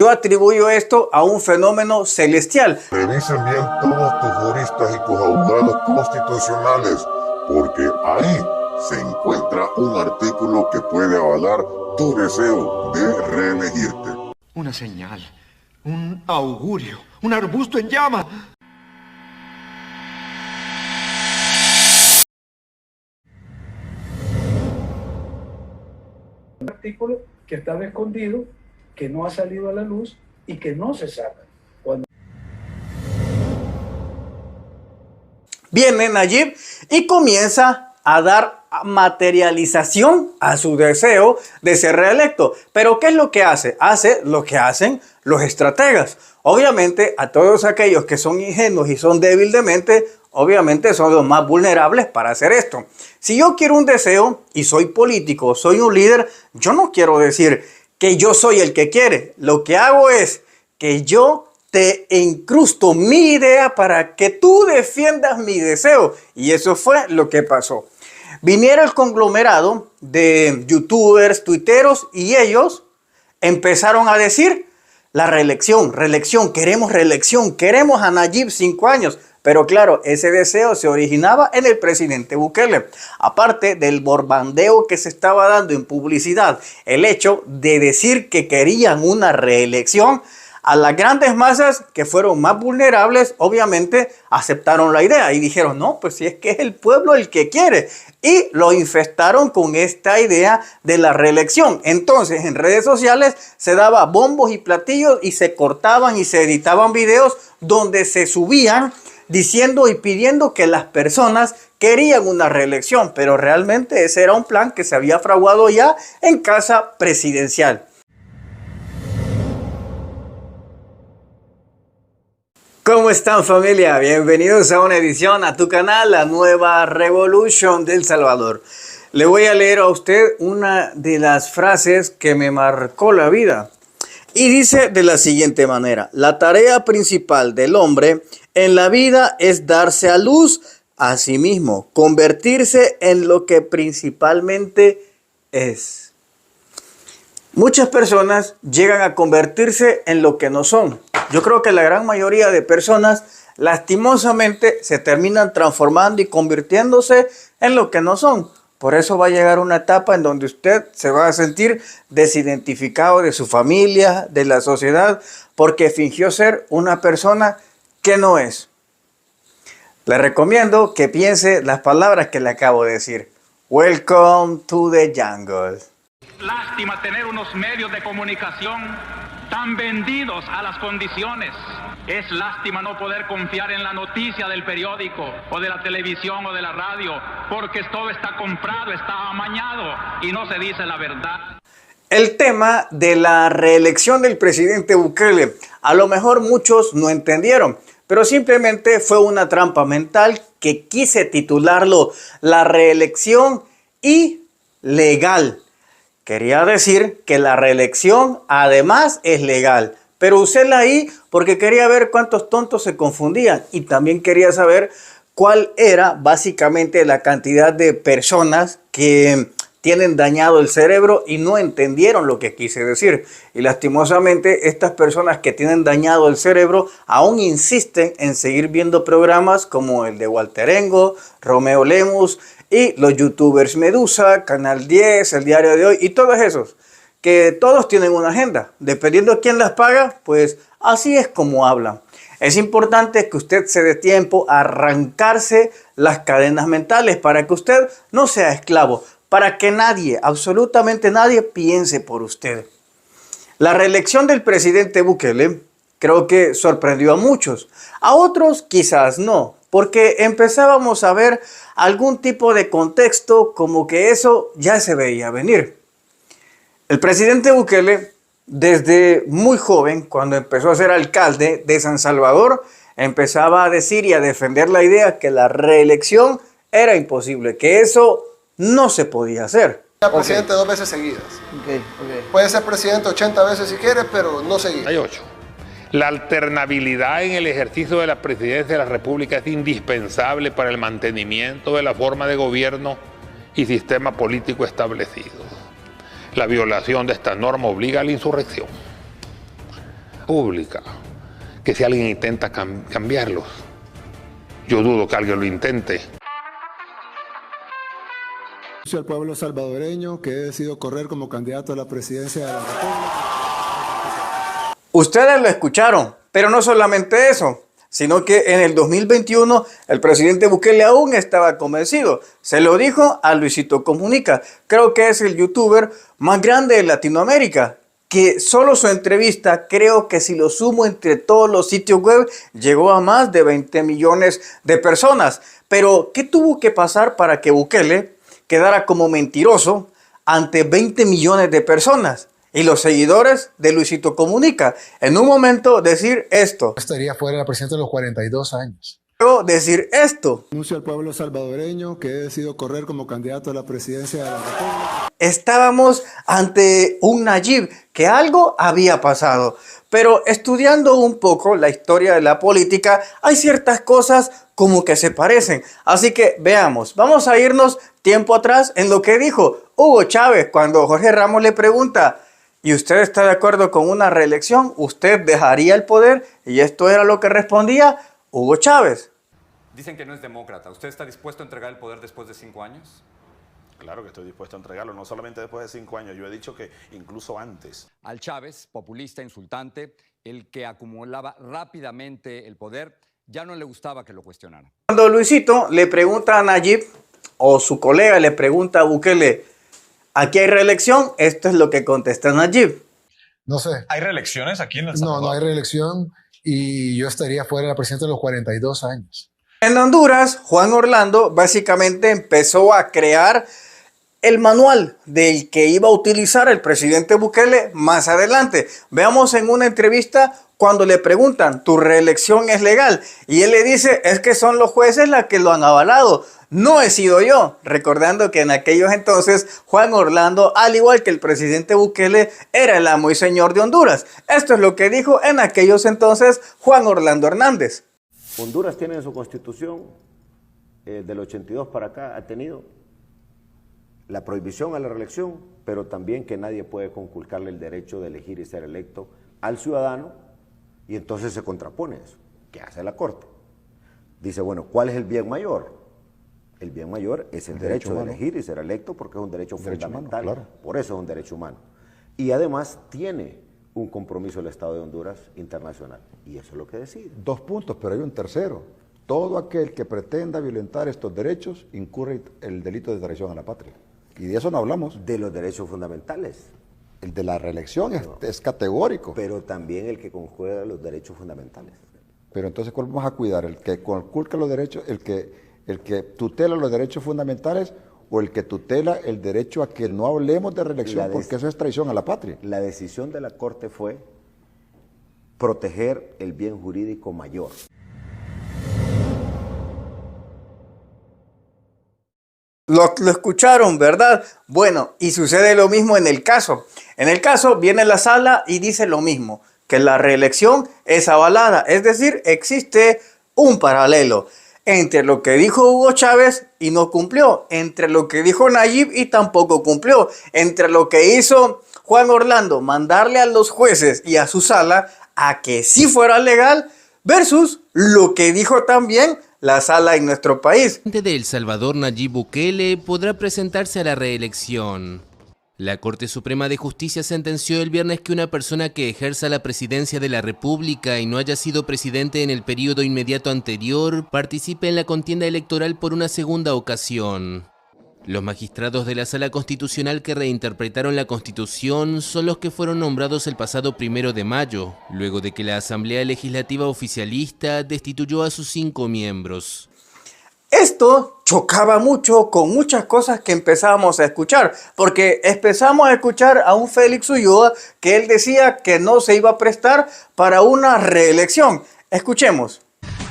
yo atribuyo esto a un fenómeno celestial. Revisen bien todos tus juristas y tus abogados constitucionales, porque ahí se encuentra un artículo que puede avalar tu deseo de reelegirte. Una señal, un augurio, un arbusto en llama. Un artículo que estaba escondido, que no ha salido a la luz y que no se saca. Viene Nayib y comienza a dar materialización a su deseo de ser reelecto. Pero ¿qué es lo que hace? Hace lo que hacen los estrategas. Obviamente a todos aquellos que son ingenuos y son débiles de mente, obviamente son los más vulnerables para hacer esto. Si yo quiero un deseo y soy político, soy un líder, yo no quiero decir que yo soy el que quiere. Lo que hago es que yo te incrusto mi idea para que tú defiendas mi deseo. Y eso fue lo que pasó. Vinieron el conglomerado de youtubers, tuiteros, y ellos empezaron a decir la reelección, queremos a Nayib 5 años. Pero claro, ese deseo se originaba en el presidente Bukele. Aparte del borbandeo que se estaba dando en publicidad, el hecho de decir que querían una reelección, a las grandes masas que fueron más vulnerables, obviamente aceptaron la idea y dijeron, no, pues si es que es el pueblo el que quiere. Y lo infestaron con esta idea de la reelección. Entonces, en redes sociales se daba bombos y platillos y se cortaban y se editaban videos donde se subían diciendo y pidiendo que las personas querían una reelección, pero realmente ese era un plan que se había fraguado ya en casa presidencial. ¿Cómo están, familia? Bienvenidos a una edición a tu canal, la nueva Revolution de El Salvador. Le voy a leer a usted una de las frases que me marcó la vida. Y dice de la siguiente manera: la tarea principal del hombre en la vida es darse a luz a sí mismo, convertirse en lo que principalmente es. Muchas personas llegan a convertirse en lo que no son. Yo creo que la gran mayoría de personas lastimosamente se terminan transformando y convirtiéndose en lo que no son. Por eso va a llegar una etapa en donde usted se va a sentir desidentificado de su familia, de la sociedad, porque fingió ser una persona que no es. Le recomiendo que piense las palabras que le acabo de decir. Welcome to the jungle. Lástima tener unos medios de comunicación tan vendidos a las condiciones. Es lástima no poder confiar en la noticia del periódico o de la televisión o de la radio, porque todo está comprado, está amañado y no se dice la verdad. El tema de la reelección del presidente Bukele, a lo mejor muchos no entendieron, pero simplemente fue una trampa mental que quise titularlo la reelección ilegal. Quería decir que la reelección además es legal, pero usé la I porque quería ver cuántos tontos se confundían y también quería saber cuál era básicamente la cantidad de personas que tienen dañado el cerebro y no entendieron lo que quise decir. Y lastimosamente estas personas que tienen dañado el cerebro aún insisten en seguir viendo programas como el de Walterengo, Romeo Lemus y los youtubers Medusa, Canal 10, El Diario de Hoy y todos esos, que todos tienen una agenda. Dependiendo de quién las paga, pues así es como hablan. Es importante que usted se dé tiempo a arrancarse las cadenas mentales para que usted no sea esclavo, para que nadie, absolutamente nadie, piense por usted. La reelección del presidente Bukele creo que sorprendió a muchos, a otros quizás no, porque empezábamos a ver algún tipo de contexto como que eso ya se veía venir. El presidente Bukele, desde muy joven, cuando empezó a ser alcalde de San Salvador, empezaba a decir y a defender la idea que la reelección era imposible, que eso no se podía hacer. Presidente 2 veces seguidas. Puede ser presidente 80 veces si quiere, pero no seguidas. Hay 8. La alternabilidad en el ejercicio de la presidencia de la República es indispensable para el mantenimiento de la forma de gobierno y sistema político establecido. La violación de esta norma obliga a la insurrección. República, que si alguien intenta cambiarlos, yo dudo que alguien lo intente. Al pueblo salvadoreño que he decidido correr como candidato a la presidencia de la República. Ustedes lo escucharon, pero no solamente eso, sino que en el 2021 el presidente Bukele aún estaba convencido. Se lo dijo a Luisito Comunica, creo que es el youtuber más grande de Latinoamérica, que solo su entrevista, creo que si lo sumo entre todos los sitios web, llegó a más de 20 millones de personas. Pero, ¿qué tuvo que pasar para que Bukele quedara como mentiroso ante 20 millones de personas? Y los seguidores de Luisito Comunica, en un momento decir esto. Estaría fuera de la presidencia a los 42 años. Luego decir esto. Anuncio al pueblo salvadoreño que he decidido correr como candidato a la presidencia de la República. Estábamos ante un Nayib, que algo había pasado. Pero estudiando un poco la historia de la política, hay ciertas cosas como que se parecen. Así que veamos, vamos a irnos tiempo atrás en lo que dijo Hugo Chávez cuando Jorge Ramos le pregunta: ¿y usted está de acuerdo con una reelección? ¿Usted dejaría el poder? Y esto era lo que respondía Hugo Chávez. Dicen que no es demócrata. ¿Usted está dispuesto a entregar el poder después de 5 años? Claro que estoy dispuesto a entregarlo, no solamente después de 5 años, yo he dicho que incluso antes. Al Chávez, populista, insultante, el que acumulaba rápidamente el poder, ya no le gustaba que lo cuestionaran. Cuando Luisito le pregunta a Nayib, o su colega le pregunta a Bukele, ¿aquí hay reelección? Esto es lo que contesta Nayib. No sé. ¿Hay reelecciones aquí en El Salvador? No hay reelección y yo estaría fuera de la presidencia a los 42 años. En Honduras, Juan Orlando básicamente empezó a crear el manual del que iba a utilizar el presidente Bukele más adelante. Veamos en una entrevista cuando le preguntan, ¿tu reelección es legal? Y él le dice, es que son los jueces los que lo han avalado. No he sido yo, recordando que en aquellos entonces Juan Orlando, al igual que el presidente Bukele, era el amo y señor de Honduras. Esto es lo que dijo en aquellos entonces Juan Orlando Hernández. Honduras tiene en su constitución, del 82 para acá, ha tenido la prohibición a la reelección, pero también que nadie puede conculcarle el derecho de elegir y ser electo al ciudadano, y entonces se contrapone eso. ¿Qué hace la Corte? Dice, bueno, ¿cuál es el bien mayor? El bien mayor es el derecho de elegir y ser electo porque es un derecho fundamental, humano, claro. Por eso es un derecho humano. Y además tiene un compromiso del Estado de Honduras internacional, y eso es lo que decide. 2 puntos, pero hay un tercero. Todo aquel que pretenda violentar estos derechos incurre el delito de traición a la patria. Y de eso no hablamos. De los derechos fundamentales. El de la reelección es categórico. Pero también el que conjuega los derechos fundamentales. Pero entonces, ¿cuál vamos a cuidar? ¿El que conculca los derechos, el que tutela los derechos fundamentales o el que tutela el derecho a que no hablemos de reelección? Porque eso es traición a la patria. La decisión de la Corte fue proteger el bien jurídico mayor. Lo escucharon, ¿verdad? Bueno, y sucede lo mismo en el caso. En el caso viene la sala y dice lo mismo, que la reelección es avalada. Es decir, existe un paralelo entre lo que dijo Hugo Chávez y no cumplió, entre lo que dijo Nayib y tampoco cumplió, entre lo que hizo Juan Orlando, mandarle a los jueces y a su sala a que sí fuera legal, versus lo que dijo también la sala en nuestro país. El presidente de El Salvador, Nayib Bukele, podrá presentarse a la reelección. La Corte Suprema de Justicia sentenció el viernes que una persona que ejerza la presidencia de la República y no haya sido presidente en el periodo inmediato anterior participe en la contienda electoral por una segunda ocasión. Los magistrados de la Sala Constitucional que reinterpretaron la Constitución son los que fueron nombrados el pasado 1 de mayo, luego de que la Asamblea Legislativa oficialista destituyó a sus 5 miembros. Esto chocaba mucho con muchas cosas que empezábamos a escuchar, porque empezamos a escuchar a un Félix Ulloa que él decía que no se iba a prestar para una reelección. Escuchemos.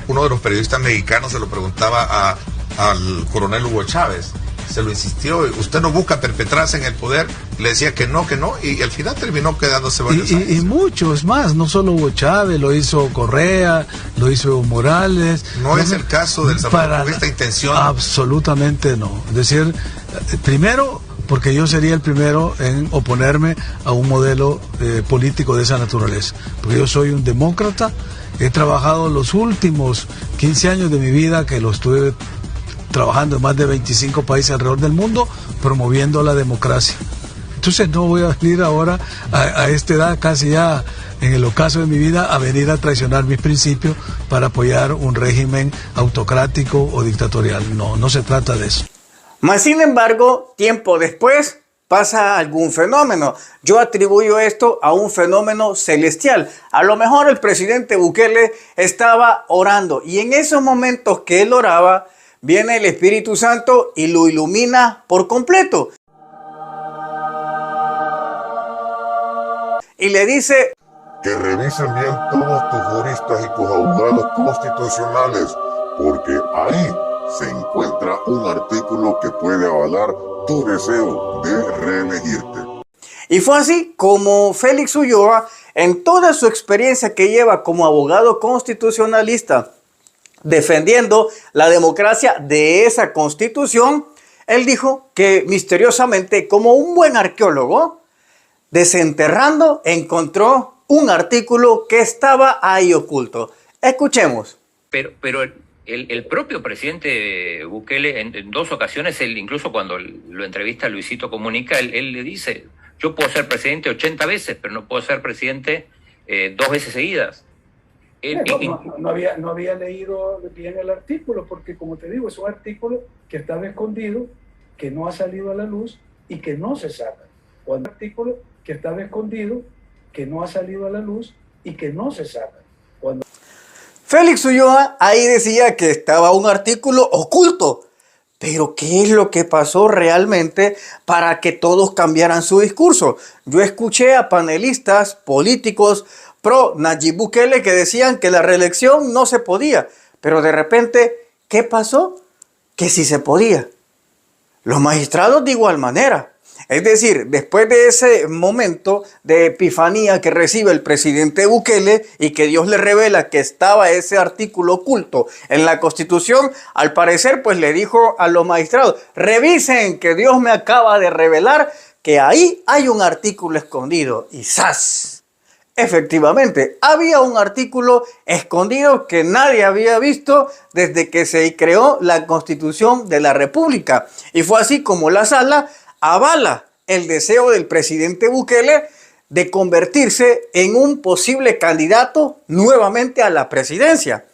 Uno de los periodistas mexicanos se lo preguntaba al coronel Hugo Chávez. Se lo insistió, usted no busca perpetrarse en el poder, le decía que no, y al final terminó quedándose varios años. Y muchos más, no solo Hugo Chávez, lo hizo Correa, lo hizo Evo Morales. No es el caso del Salvador con esta intención. Absolutamente no. Es decir, primero, porque yo sería el primero en oponerme a un modelo político de esa naturaleza. Porque yo soy un demócrata, he trabajado los últimos 15 años de mi vida, que lo estuve trabajando en más de 25 países alrededor del mundo, promoviendo la democracia. Entonces no voy a venir ahora a esta edad, casi ya en el ocaso de mi vida, a venir a traicionar mis principios para apoyar un régimen autocrático o dictatorial. No, no se trata de eso. Mas sin embargo, tiempo después pasa algún fenómeno. Yo atribuyo esto a un fenómeno celestial. A lo mejor el presidente Bukele estaba orando y en esos momentos que él oraba, viene el Espíritu Santo y lo ilumina por completo. Y le dice: que revisen bien todos tus juristas y tus abogados constitucionales, porque ahí se encuentra un artículo que puede avalar tu deseo de reelegirte. Y fue así como Félix Ulloa, en toda su experiencia que lleva como abogado constitucionalista, defendiendo la democracia de esa constitución, él dijo que misteriosamente, como un buen arqueólogo, desenterrando, encontró un artículo que estaba ahí oculto. Escuchemos. Pero el propio presidente Bukele, en dos ocasiones, él, incluso cuando lo entrevista Luisito Comunica, él le dice: yo puedo ser presidente 80 veces, pero no puedo ser presidente 2 veces seguidas. No había leído bien el artículo, porque como te digo, es un artículo que estaba escondido, que no ha salido a la luz y que no se saca. Cuando artículo que estaba escondido, que no ha salido a la luz y que no se saca. Félix Ulloa ahí decía que estaba un artículo oculto. Pero ¿qué es lo que pasó realmente para que todos cambiaran su discurso? Yo escuché a panelistas políticos pro Nayib Bukele que decían que la reelección no se podía. Pero de repente, ¿qué pasó? Que sí se podía. Los magistrados de igual manera. Es decir, después de ese momento de epifanía que recibe el presidente Bukele y que Dios le revela que estaba ese artículo oculto en la Constitución, al parecer pues le dijo a los magistrados: revisen que Dios me acaba de revelar que ahí hay un artículo escondido. Y ¡zas! Efectivamente, había un artículo escondido que nadie había visto desde que se creó la Constitución de la República. Y fue así como la Sala avala el deseo del presidente Bukele de convertirse en un posible candidato nuevamente a la presidencia.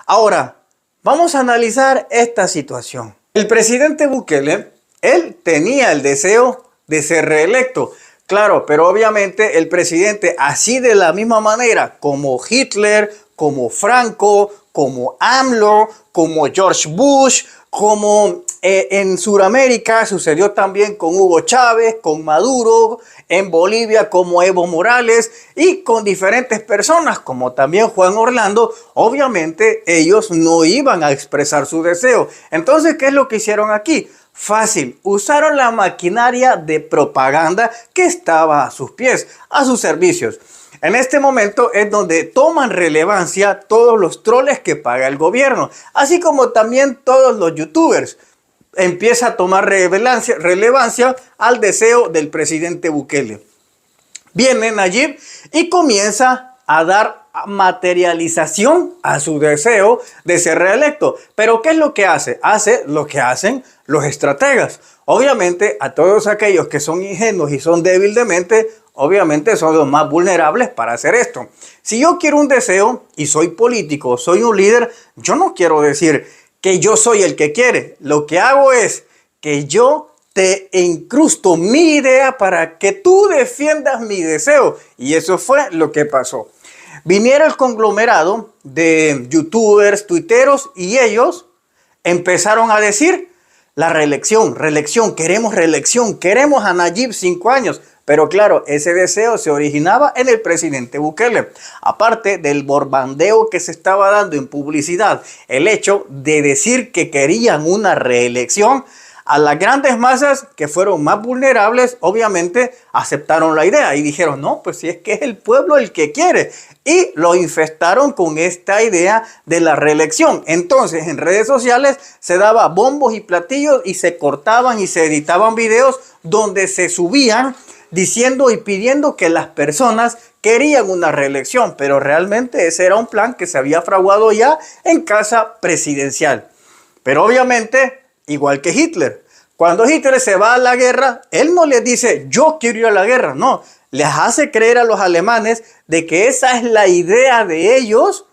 Ahora, vamos a analizar esta situación. El presidente Bukele, él tenía el deseo de ser reelecto. Claro, pero obviamente el presidente, así de la misma manera como Hitler, como Franco, como AMLO, como George Bush, como en Sudamérica sucedió también con Hugo Chávez, con Maduro, en Bolivia como Evo Morales y con diferentes personas como también Juan Orlando. Obviamente ellos no iban a expresar su deseo. Entonces, ¿qué es lo que hicieron aquí? Fácil, usaron la maquinaria de propaganda que estaba a sus pies, a sus servicios. En este momento es donde toman relevancia todos los troles que paga el gobierno, así como también todos los youtubers. Empieza a tomar relevancia al deseo del presidente Bukele. Viene Nayib y comienza a dar materialización a su deseo de ser reelecto. Pero ¿qué es lo que hace? Hace lo que hacen los estrategas. Obviamente a todos aquellos que son ingenuos y son débiles de mente, obviamente son los más vulnerables para hacer esto. Si yo quiero un deseo y soy político, soy un líder, yo no quiero decir que yo soy el que quiere. Lo que hago es que yo te incrusto mi idea para que tú defiendas mi deseo. Y eso fue lo que pasó. Vinieron el conglomerado de youtubers, tuiteros y ellos empezaron a decir: la reelección, queremos reelección, queremos a Nayib 5 años. Pero claro, ese deseo se originaba en el presidente Bukele. Aparte del borbandeo que se estaba dando en publicidad, el hecho de decir que querían una reelección A las grandes masas que fueron más vulnerables, obviamente aceptaron la idea y dijeron, no, pues si es que es el pueblo el que quiere. Y lo infestaron con esta idea de la reelección. Entonces, en redes sociales se daba bombos y platillos y se cortaban y se editaban videos donde se subían diciendo y pidiendo que las personas querían una reelección, pero realmente ese era un plan que se había fraguado ya en casa presidencial. Pero obviamente, igual que Hitler, cuando Hitler se va a la guerra, él no les dice yo quiero ir a la guerra, no, les hace creer a los alemanes de que esa es la idea de ellos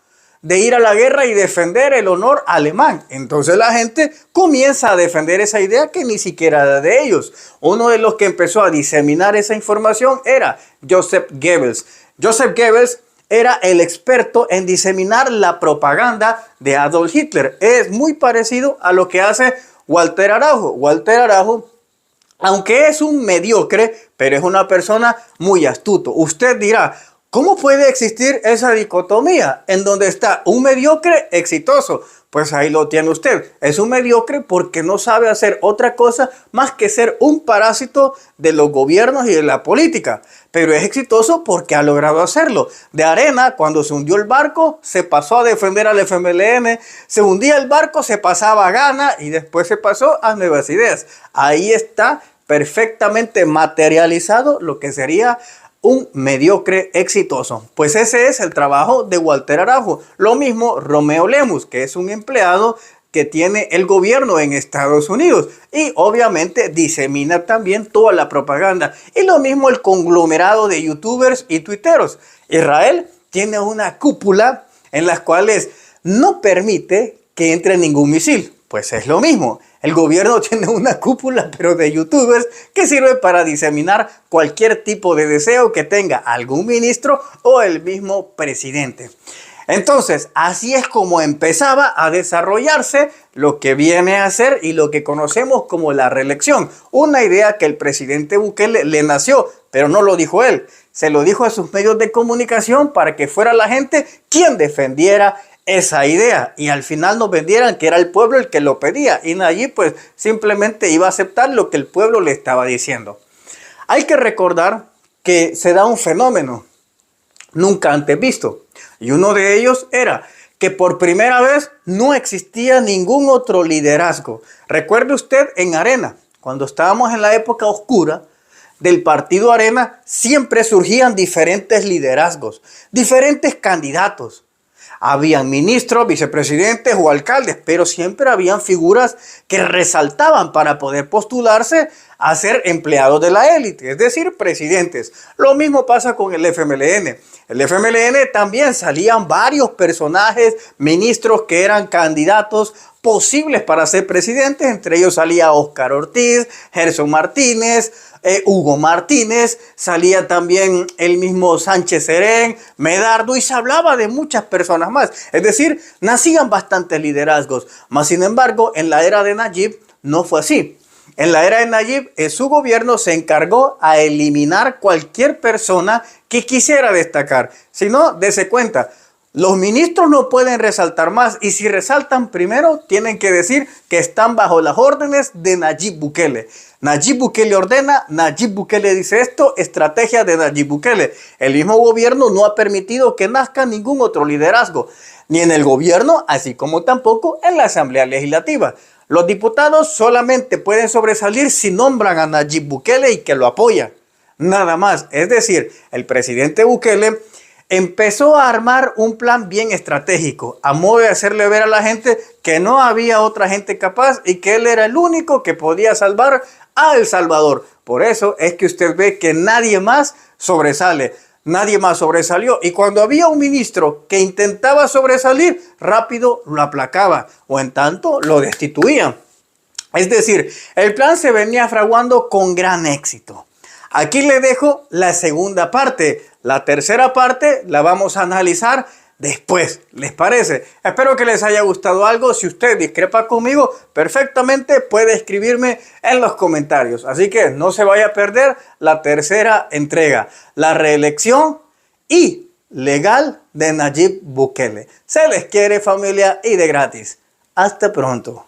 de ir a la guerra y defender el honor alemán. Entonces la gente comienza a defender esa idea que ni siquiera era de ellos. Uno de los que empezó a diseminar esa información era Joseph Goebbels. Joseph Goebbels era el experto en diseminar la propaganda de Adolf Hitler. Es muy parecido a lo que hace Walter Araujo. Walter Araujo, aunque es un mediocre, pero es una persona muy astuto. Usted dirá, ¿cómo puede existir esa dicotomía en donde está un mediocre exitoso? Pues ahí lo tiene usted. Es un mediocre porque no sabe hacer otra cosa más que ser un parásito de los gobiernos y de la política. Pero es exitoso porque ha logrado hacerlo. De Arena, cuando se hundió el barco, se pasó a defender al FMLN. Se hundía el barco, se pasaba a Ghana y después se pasó a Nuevas Ideas. Ahí está perfectamente materializado lo que sería un mediocre exitoso. Pues ese es el trabajo de Walter Araujo. Lo mismo Romeo Lemus, que es un empleado que tiene el gobierno en Estados Unidos y obviamente disemina también toda la propaganda. Y lo mismo el conglomerado de youtubers y tuiteros. Israel tiene una cúpula en las cuales no permite que entre ningún misil. Pues es lo mismo. El gobierno tiene una cúpula, pero de youtubers, que sirve para diseminar cualquier tipo de deseo que tenga algún ministro o el mismo presidente. Entonces, así es como empezaba a desarrollarse lo que viene a ser y lo que conocemos como la reelección. Una idea que el presidente Bukele le nació, pero no lo dijo él. Se lo dijo a sus medios de comunicación para que fuera la gente quien defendiera esa idea y al final nos vendieran que era el pueblo el que lo pedía y Nayib pues simplemente iba a aceptar lo que el pueblo le estaba diciendo. Hay que recordar que se da un fenómeno nunca antes visto y uno de ellos era que por primera vez no existía ningún otro liderazgo. Recuerde usted en Arena, cuando estábamos en la época oscura del partido Arena, siempre surgían diferentes liderazgos, diferentes candidatos. Habían ministros, vicepresidentes o alcaldes, pero siempre habían figuras que resaltaban para poder postularse a ser empleados de la élite, es decir, presidentes. Lo mismo pasa con el FMLN. El FMLN también salían varios personajes, ministros que eran candidatos posibles para ser presidentes. Entre ellos salía Óscar Ortiz, Gerson Martínez, Hugo Martínez, salía también el mismo Sánchez Serén, Medardo y se hablaba de muchas personas más. Es decir, nacían bastantes liderazgos. Mas sin embargo, en la era de Nayib no fue así. En la era de Nayib, su gobierno se encargó a eliminar cualquier persona que quisiera destacar. Si no, dése cuenta, los ministros no pueden resaltar más y si resaltan primero tienen que decir que están bajo las órdenes de Nayib Bukele. Nayib Bukele ordena, Nayib Bukele dice esto, estrategia de Nayib Bukele. El mismo gobierno no ha permitido que nazca ningún otro liderazgo, ni en el gobierno, así como tampoco en la Asamblea Legislativa. Los diputados solamente pueden sobresalir si nombran a Nayib Bukele y que lo apoyan. Nada más. Es decir, el presidente Bukele empezó a armar un plan bien estratégico, a modo de hacerle ver a la gente que no había otra gente capaz y que él era el único que podía salvar a El Salvador. Por eso es que usted ve que nadie más sobresale. Nadie más sobresalió y cuando había un ministro que intentaba sobresalir, rápido lo aplacaba o en tanto lo destituían. Es decir, el plan se venía fraguando con gran éxito. Aquí le dejo la segunda parte. La tercera parte la vamos a analizar después, ¿les parece? Espero que les haya gustado algo. Si usted discrepa conmigo, perfectamente puede escribirme en los comentarios. Así que no se vaya a perder la tercera entrega, la reelección ilegal de Nayib Bukele. Se les quiere, familia, y de gratis. Hasta pronto.